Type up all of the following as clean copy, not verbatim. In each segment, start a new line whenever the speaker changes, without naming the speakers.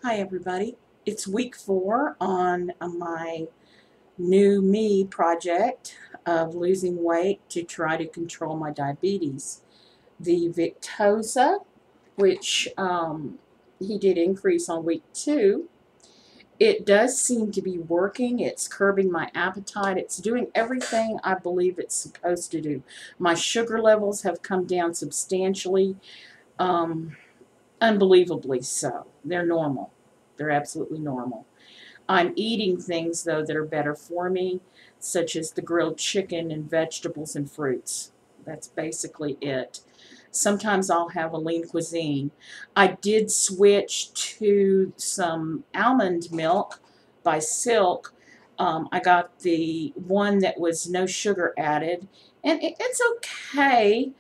Hi everybody. It's week 4 on my new me project of losing weight to try to control my diabetes. The Victoza, which he did increase on week 2, it does seem to be working. It's curbing my appetite. It's doing everything I believe it's supposed to do. My sugar levels have come down substantially, um, unbelievably so. They're normal. They're absolutely normal. I'm eating things, though, that are better for me, such as the grilled chicken and vegetables and fruits. That's basically it. Sometimes I'll have a lean cuisine. I did switch to some almond milk by Silk. I got the one that was no sugar added, and it's okay.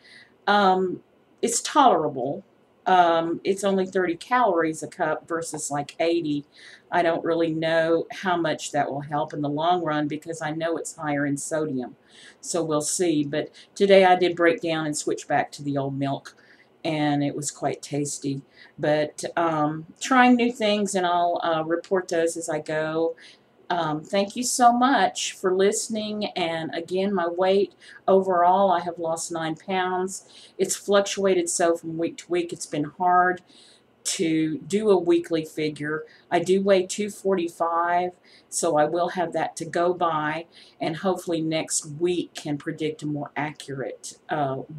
It's tolerable. It's only 30 calories a cup versus like 80. I don't really know how much that will help in the long run because I know it's higher in sodium. So we'll see. But today I did break down and switch back to the old milk, and it was quite tasty. But trying new things, and I'll report those as I go. Thank you so much for listening. And again, my weight overall, I have lost 9 pounds. It's fluctuated so from week to week. It's been hard to do a weekly figure. I do weigh 245, so I will have that to go by, and hopefully next week can predict a more accurate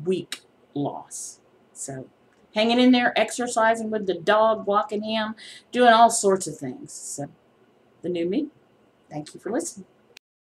week loss. So hanging in there, exercising with the dog, walking him, doing all sorts of things. So the new me. Thank you for listening.